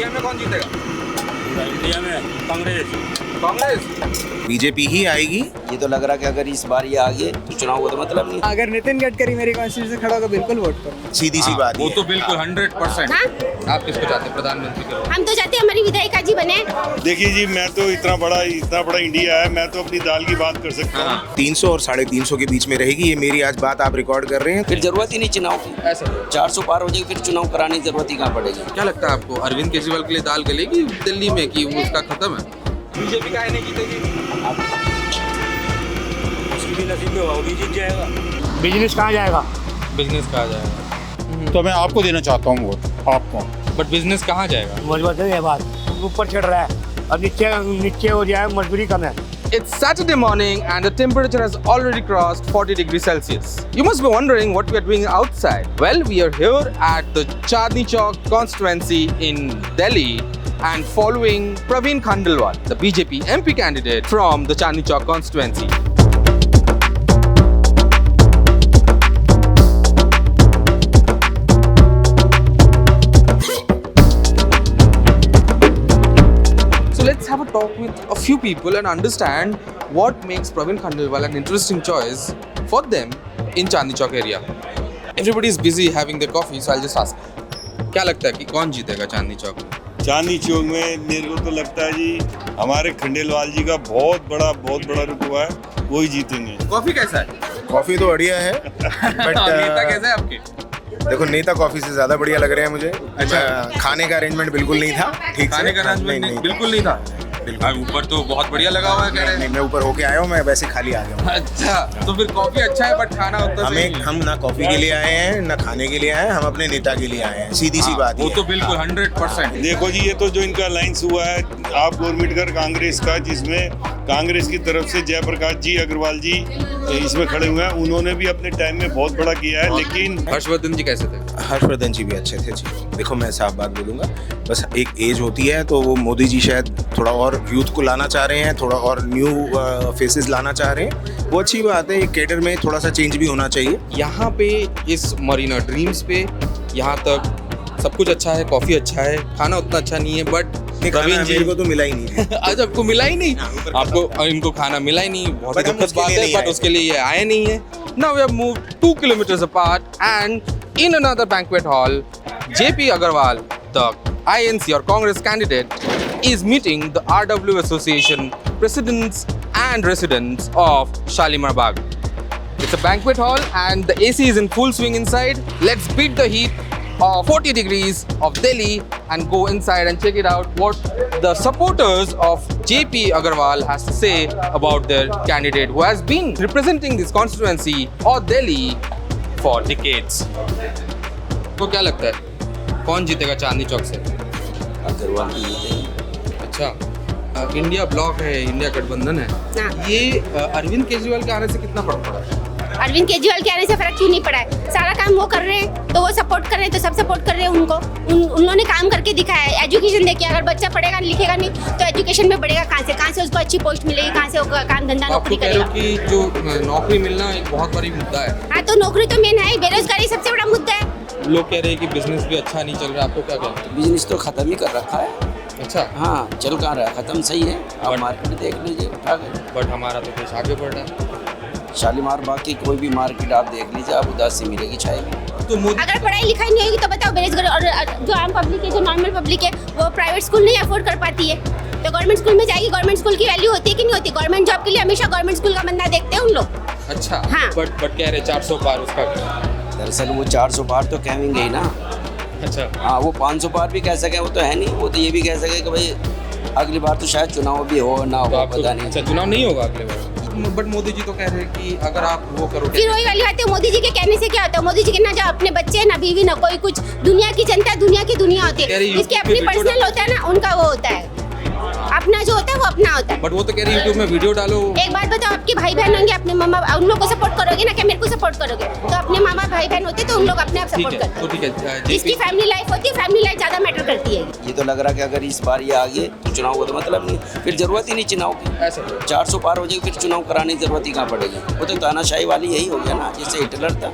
India में कौन जीतेगा? इंडिया में कांग्रेस। बीजेपी ही आएगी। ये तो लग रहा कि अगर इस बार ये आ गए तो चुनाव का तो मतलब नहीं। अगर नितिन गडकरी मेरी कॉन्स्टिट्यूंसी से खड़ा होगा बिल्कुल वोट करूंगा। सीधी सी बात वो है। तो बिल्कुल 100%। आप किसको चाहते हैं प्रधानमंत्री के? हम तो चाहते हैं हमारी विधायिका जी बने। देखिए जी, मैं तो इतना बड़ा इंडिया है, मैं तो अपनी दाल की बात कर सकता हूँ। 300 और 350 के बीच में रहेगी। ये मेरी आज बात आप रिकॉर्ड कर रहे हैं। फिर जरूरत ही नहीं चुनाव की। ऐसा 400 पार हो जाएगी फिर चुनाव कराने की जरूरत ही कहाँ पड़ेगी। क्या लगता है आपको, अरविंद केजरीवाल के लिए दाल गलेगी दिल्ली में कि वो उसका खत्म है? बीजेपी का नहीं जीतेगी। उसकी भी नसीब में होगा, वो भी जीत जाएगा। बिजनेस कहाँ जाएगा? बिजनेस कहाँ जाएगा? तो मैं आपको देना चाहता हूँ वोट, आपको। बट बिजनेस कहाँ जाएगा? मजबूत है ये बात, ऊपर चढ़ रहा है अब नीचे हो जाए, मजबूरी कम है। It's Saturday morning and the temperature has already crossed 40 degrees Celsius. You must be wondering what we are doing outside. Well, we are here at the Chandni Chowk constituency in Delhi and following Praveen Khandelwal, the BJP MP candidate from the Chandni Chowk constituency. So let's have a talk with a few people and understand what makes Praveen Khandelwal an interesting choice for them in Chandni Chowk area. Everybody is busy having their coffee, so I'll just ask. क्या लगता है कि कौन जीतेगा चांदनी चौक में? चांदनी चौक में मेरे को तो लगता है जी, हमारे खंडेलवाल जी का बहुत बड़ा रुतबा है, वही जीतेंगे। कॉफी कैसा है? कॉफी तो बढ़िया है बट नेता कैसा है आपके? देखो, नेता कॉफी से ज्यादा बढ़िया लग रहे हैं मुझे। अच्छा। खाने का अरेंजमेंट बिल्कुल नहीं था ठीक से। खाने का अरेंजमेंट बिल्कुल नहीं था। बिल्कुल। ऊपर तो बहुत बढ़िया लगा हुआ है कह रहे नहीं, हैं। मैं ऊपर होके आया हूँ, मैं वैसे खाली आ गया हूँ। अच्छा, तो फिर कॉफी अच्छा है बट खाना उतना सही नहीं है। हम ना कॉफी के लिए आए हैं ना खाने के लिए आए हैं, हम अपने नेता के लिए आए हैं। सीधी सी बात वो है। तो बिल्कुल 100%। देखो जी, ये तो जो इनका अलायंस हुआ है आप गवर्नमेंट कर कांग्रेस का, जिसमें कांग्रेस की तरफ से जयप्रकाश जी अग्रवाल जी इसमें खड़े हुए हैं, उन्होंने भी अपने टाइम में बहुत बड़ा किया है। लेकिन हर्षवर्धन जी कैसे थे? हर्षवर्धन जी भी अच्छे थे जी। देखो, मैं साफ बात बोलूंगा, बस एक एज होती है तो वो मोदी जी शायद थोड़ा और यूथ को लाना चाह रहे हैं, थोड़ा और न्यू फेसेस लाना चाह रहे हैं। वो अच्छी बात है, एक कैडर में थोड़ा सा चेंज भी होना चाहिए। यहाँ पे इस मरीना ड्रीम्स पे यहाँ तक सब कुछ अच्छा है, कॉफी अच्छा है, खाना उतना अच्छा नहीं है बट प्रवीण जी मेरे को तो मिला ही नहीं। आज आपको मिला ही नहीं, आपको इनको खाना मिला ही नहीं, बहुत ही But हम दुखद उसके बात लिए है नहीं बट आए। उसके लिए ये आए नहीं है। Now we have moved 2 kilometers apart and in another banquet hall, JP Agarwal, the INC or Congress candidate, is meeting the RW Association presidents and residents of Shalimar Bagh. It's a banquet hall and the AC is in full swing inside. Let's beat the heat of 40 degrees of Delhi and go inside and check it out what the supporters of JP Agarwal has to say about their candidate who has been representing this constituency or Delhi for decades. तो क्या लगता है कौन जीतेगा चांदनी चौक से? अग्रवाल जी जीतेंगे। अच्छा, India block है, इंडिया गठबंधन है, हाँ। ये अरविंद केजरीवाल के आने से कितना फर्क पड़ा है? अरविंद केजरीवाल के आने से फर्क क्यों नहीं पड़ा है? सारा काम वो कर रहे हैं तो वो सपोर्ट कर रहे हैं, तो सब सपोर्ट कर रहे हैं उनको। उन्होंने काम करके दिखाया है। एजुकेशन देखिए, अगर बच्चा पढ़ेगा लिखेगा नहीं तो एजुकेशन में बढ़ेगा कहाँ से उसको अच्छी पोस्ट मिलेगी, कहाँ से वो काम धंधा आप नौकरी तो कह रहे करेगा। हो कि जो नौकरी मिलना एक बहुत बड़ी मुद्दा है। हाँ, तो नौकरी तो मेन है, बेरोजगारी सबसे बड़ा मुद्दा है। लोग कह रहे हैं कि बिजनेस भी अच्छा नहीं चल रहा, आपको क्या कहना है? बिजनेस तो खत्म ही कर रखा है। अच्छा, हाँ, चल कहाँ रहा है, खत्म सही है। आप मार्केट देख लीजिए, उठा गए। बट हमारा तो देश आगे बढ़ रहा है। शालीमार बाग की कोई भी मार्केट आप देख लीजिए, आप उदास से मिलेगी छाएगी। तो मोदी अगर पढ़ाई लिखाई नहीं होगी तो बताओ बेरोजगार, और जो आम पब्लिक है, जो नॉर्मल पब्लिक है, वो प्राइवेट स्कूल नहीं अफोर्ड कर पाती है तो गवर्नमेंट स्कूल में जाएगी। गवर्नमेंट स्कूल की वैल्यू होती है कि नहीं होती? गवर्नमेंट जॉब के लिए हमेशा गवर्नमेंट स्कूल का बंदा देखते हैं उन लोग। अच्छा, हाँ। बट कह रहे 400 पार, उसका क्या? दरअसल वो 400 पार तो कहेंगे ही ना। अच्छा, हाँ, वो 500 पार भी कह सके, वो तो है नहीं। वो तो ये भी कह सके कि भाई अगली बार तो शायद चुनाव भी हो ना तो हो, आपको पता नहीं। अच्छा चुनाव नहीं होगा अगले बार। बट मोदी जी तो कह रहे हैं कि अगर आप वो करोगे। फिर वही वाली बात है, मोदी जी के कहने से क्या होता है? मोदी जी के ना जो अपने बच्चे ना बीवी ना कोई कुछ, दुनिया की जनता दुनिया की दुनिया होती कह है। रही है जिसके YouTube अपनी पे पर्सनल वीडियो होता है ना, उनका वो होता है, अपना जो होता है वो अपना होता है। बट वो तो कह रही यूट्यूब में वीडियो डालो। एक बात बताओ, आपके भाई बहन होंगे, अपने मामा, उन लोग को सपोर्ट करोगे ना, क्या मेरे को सपोर्ट करोगे? तो अपने मामा भाई बहन होते तो उन लोग अपने आप ठीक सपोर्ट है, करते तो हैं। ठीक है। जिसकी फैमिली लाइफ होती है, फैमिली लाइफ ज्यादा मैटर करती है। ये तो लग रहा कि अगर इस बार ये आ गए तो चुनाव का तो मतलब नहीं, फिर जरूरत ही नहीं चुनाव की। ऐसा 400 पार हो जाएगी फिर चुनाव कराने की जरूरत ही कहाँ पड़ेगी? वो तो तानाशाही वाली यही हो गया ना, जैसे हिटलर था।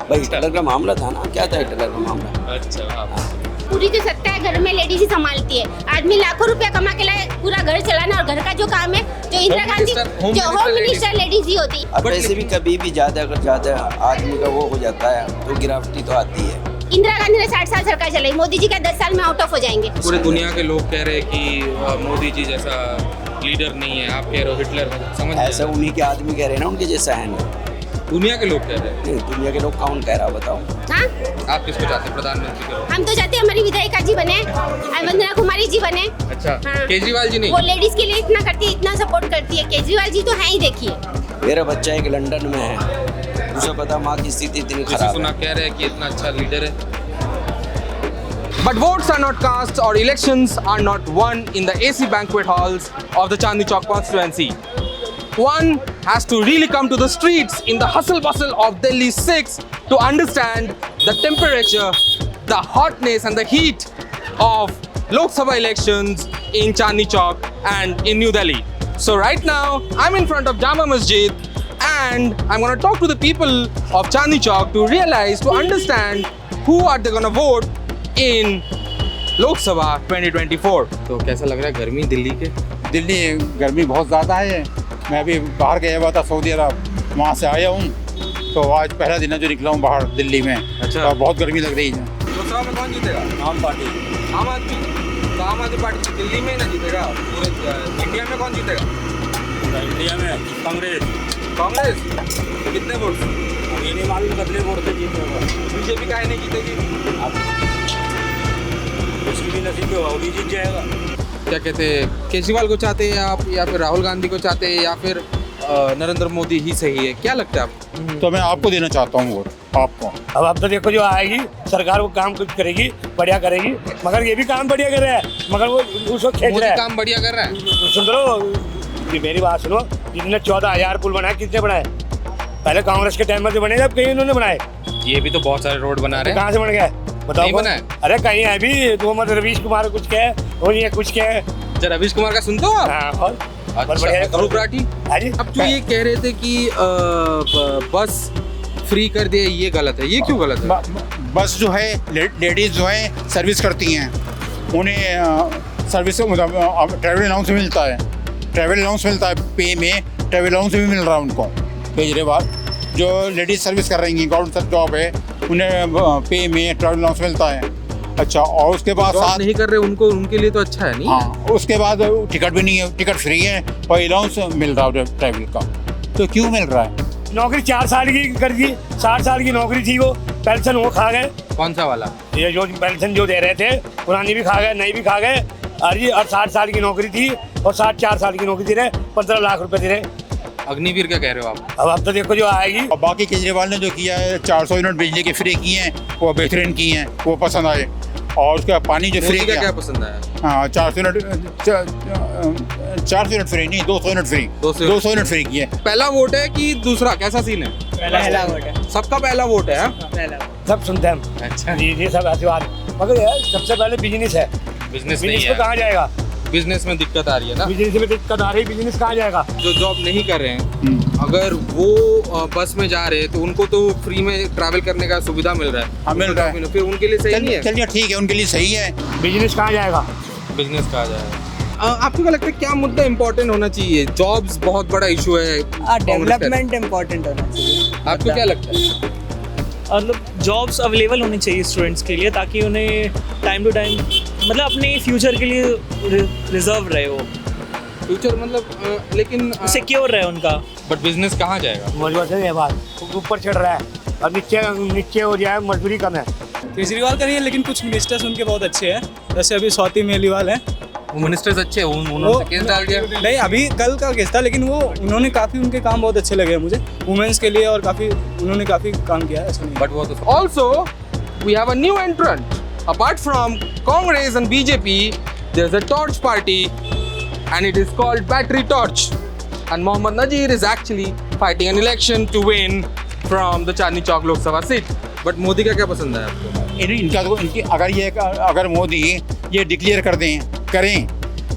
भाई हिटलर का मामला था ना, क्या था हिटलर का मामला? अच्छा, पूरी जो सत्ता है घर में लेडीज ही संभालती है। आदमी लाखों रुपया कमा के लाए, पूरा घर चलाना, और घर का जो काम है जो इंदिरा गांधी जो होम मिनिस्टर लेडीज ही होती। अब वैसे भी कभी भी अगर ज्यादा आदमी का वो हो जाता है तो गिरावटी तो आती है। इंदिरा गांधी ने 60 साल सरकार चलाई, मोदी जी का 10 साल में आउट ऑफ हो जाएंगे। पूरे दुनिया के लोग कह रहे हैं कि मोदी जी जैसा लीडर नहीं है, आप कह रहे हो हिटलर है, समझ नहीं ऐसा आ रहा। उन्हीं के आदमी कह रहे हैं ना, उनके जैसा है नहीं। दुनिया के लोग कह रहे हैं। दुनिया के लोग कौन कह रहा बताओ। हाँ, आप किसको चाहते हैं प्रधानमंत्री के रूप हम तो चाहते हैं हमारी विधायिका जी बने, वंदना कुमारी जी बने। में? अच्छा, हाँ। केजरीवाल जी नहीं? वो लेडीज के लिए इतना करती है, इतना सपोर्ट करती है। केजरीवाल जी तो है ही, देखिए। मेरा बच्चा एक लंदन में है, उसे पता माँ की स्थिति इतनी किसी खराब सुना है। कह रहे हैं कि इतना अच्छा लीडर है। But votes are not cast or elections are not won in the AC banquet halls of the Chandni Chowk constituency. One has to really come to the streets in the hustle bustle of Delhi 6 to understand the temperature, the hotness and the heat of Lok Sabha elections in Chandni Chowk and in New Delhi. So right now I'm in front of Jama Masjid and I'm going to talk to the people of Chandni Chowk to realize, to understand who are they going to vote in Lok Sabha 2024. तो कैसा लग रहा है गर्मी दिल्ली के? दिल्ली गर्मी बहुत ज़्यादा है। मैं अभी बाहर गया हुआ था सऊदी अरब, वहाँ से आया हूँ, तो आज पहला दिन है जो निकला हूँ बाहर दिल्ली में। अच्छा। और बहुत गर्मी लग रही है। लोकसभा में कौन जीतेगा? आम पार्टी। आम आदमी। तो आम आदमी पार्टी दिल्ली में ही ना जीतेगा, पूरे इंडिया में कौन जीतेगा? पूरा इंडिया में कांग्रेस। कांग्रेस? कितने वोट? अब ये नहीं मालूम कितने वोट से जीतेगा। बीजेपी काहे नहीं जीतेगी? अब उसकी भी नसीब में होगा, वो भी जीत जाएगा। क्या कहते हैं, केजरीवाल को चाहते हैं आप, या फिर राहुल गांधी को चाहते हैं, या फिर नरेंद्र मोदी ही सही है? क्या लगता है आपको? तो मैं आपको देना चाहता हूँ वोट, आपको। अब आप तो देखो जो आएगी सरकार वो काम कुछ करेगी, बढ़िया करेगी, मगर ये भी काम बढ़िया कर रहा है, मगर वो उसको खींच मोदी रहा है। काम बढ़िया कर रहा है। सुन लो, ये मेरी बात सुनो, जिसने 14,000 पुल बनाए, किसने बनाए? पहले कांग्रेस के टाइम में तो बने, जब कहीं उन्होंने बनाए। ये भी तो बहुत सारे रोड बना रहे हैं। कहाँ से बन गए बताओ? नहीं बनाए। अरे कहीं है भी तो मतलब रवीश कुमार कुछ कहे, वो ये कुछ कहे। अच्छा, रवीश कुमार का सुनते हो आप? हाँ, और अच्छा, ध्रुव राठी। हाँ जी। अब जो ये कह रहे थे कि बस फ्री कर दिया, ये गलत है, ये क्यों गलत है? बस जो है लेडीज़ जो है सर्विस करती हैं, उन्हें सर्विस मतलब ट्रैवल अलाउंस मिलता है, ट्रैवल अलाउंस मिलता है, पे में ट्रैवल अलाउंस भी मिल रहा है उनको। केजरीवाल जो लेडीज़ सर्विस कर रही हैं, गवर्नमेंट जॉब है, उन्हें पे में ट्रैवल अलाउंस मिलता है। अच्छा, और उसके बाद जॉब साथ नहीं कर रहे उनको, उनके लिए तो अच्छा है नहीं? हाँ, उसके बाद टिकट भी नहीं है, टिकट फ्री है और अलाउंस मिल रहा है ट्रैवल का। तो क्यों मिल रहा है? नौकरी 4 साल की कर दी, 60 साल की नौकरी थी, वो पेंशन वो खा गए। कौन सा वाला? ये जो पेंशन जो दे रहे थे, पुरानी भी खा गए, नई भी खा गए। अरे और 60 साल की नौकरी थी और 4 साल की नौकरी दे रहे, 15 लाख रुपए दे रहे। अग्निवीर क्या कह रहे हो आप? अब तो देखो जो आएगी। और बाकी केजरीवाल ने जो किया है, 400 यूनिट बिजली के फ्री किए हैं, वो बेहतरीन किए हैं, वो पसंद आए। और उसका पानी जो फ्री मोदी का किया, क्या पसंद आया? हाँ 400 यूनिट फ्री नहीं, 200 यूनिट फ्री, 200 यूनिट फ्री किए। पहला वोट है कि दूसरा, कैसा सीन है? पहला वोट है, सबका पहला वोट है? हाँ? सब सुनते हैं हम। अच्छा, जी जी, सब आशीर्वाद। मगर यार सबसे पहले बिजनेस है, बिजनेस नहीं बिजनेस पे है। कहाँ जाएगा? बिजनेस में दिक्कत आ रही है ना? बिजनेस में दिक्कत आ रही, बिजनेस कहाँ जाएगा? जो जॉब नहीं कर रहे हैं, अगर वो बस में जा रहे हैं तो उनको तो फ्री में ट्रैवल करने का सुविधा मिल रहा है। हाँ, मिल रहा है। फिर उनके लिए सही नहीं है? चलिए ठीक है, उनके लिए सही है। बिजनेस कहाँ जाएगा? बिजनेस कहा जाए। आपको क्या लगता है क्या मुद्दा इम्पोर्टेंट होना चाहिए? जॉब्स बहुत बड़ा इशू है। डेवलपमेंट इम्पोर्टेंट होना चाहिए। आपको क्या लगता है? मतलब जॉब्स अवेलेबल होनी चाहिए स्टूडेंट्स के लिए, ताकि उन्हें टाइम टू टाइम मतलब अपने फ्यूचर के लिए रिजर्व रहे, वो फ्यूचर मतलब लेकिन सिक्योर रहे उनका। बट बिजनेस कहाँ जाएगा? मजबूत है ये बात, ऊपर चढ़ रहा है और नीचे हो जाए, मजदूरी कम है। केजरीवाल का नहीं है, लेकिन कुछ मिनिस्टर्स उनके बहुत अच्छे हैं, जैसे अभी स्वाति मेहलीवाल हैं। वो मिनिस्टर्स अच्छे हैं, उन्होंने केस डाल दिया। नहीं, अभी कल का केस था, लेकिन वो उन्होंने काफ़ी उनके काम बहुत अच्छे लगे मुझे, वुमेन्स के लिए, और उन्होंने काफ़ी काम किया है, ऐसा नहीं। But what also we have a new entrant. Apart from Congress and BJP, there's a torch party, and it is called Battery Torch. And Mohammad Nazir is actually fighting an election to win from the Chandni Chowk Lok Sabha seat. But Modi का क्या पसंद है आपको? इनका तो अगर मोदी ये declare करें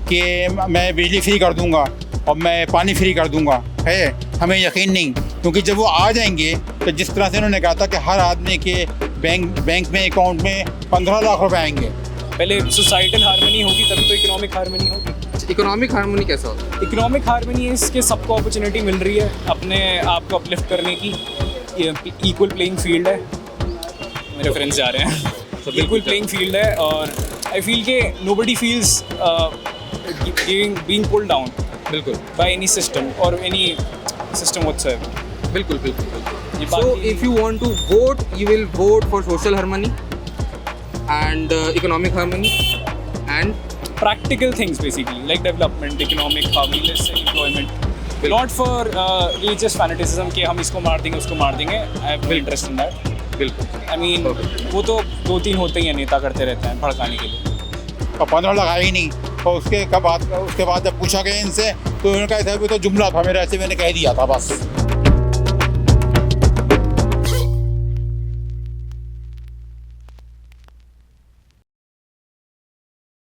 कि मैं बिजली फ्री कर दूंगा और मैं पानी फ्री कर दूंगा, है हमें यकीन नहीं, क्योंकि जब वो आ जाएंगे तो जिस तरह से उन्होंने कहा था कि हर आदमी के बैंक में अकाउंट में 15 लाख रुपए आएंगे, पहले सोसाइटल हार्मनी होगी तभी तो इकोनॉमिक हार्मनी होगी। इकोनॉमिक हार्मनी कैसा होता है? इकोनॉमिक हार्मनी है इसके सबको अपॉर्चुनिटी मिल रही है अपने आप को अपलिफ्ट करने की, इक्वल प्लेइंग फील्ड है, मेरे फ्रेंड्स जा रहे हैं, इक्वल प्लेइंग फील्ड है और आई फील के nobody feels being pulled down बिल्कुल बाय एनी सिस्टम और एनी सिस्टम व्हाटसएवर। बिल्कुल बिल्कुल बिल्कुल। ये So बाकी- if you want to vote, you will vote for social harmony and economic harmony and practical things basically like development, economic harmony, let's say employment, not for religious fanaticism कि हम इसको मार देंगे उसको मार देंगे। I have no interest in that. बिल्कुल। I mean वो तो 2-3 होते ही हैं नेता करते रहते हैं भड़काने के लिए। और 15 लगा ही नहीं। और उसके बाद जब पूछा गया इनसे तो उन्होंने कहा था वो तो जुमला था मेरा, ऐसे मैंने कह दिया था बस।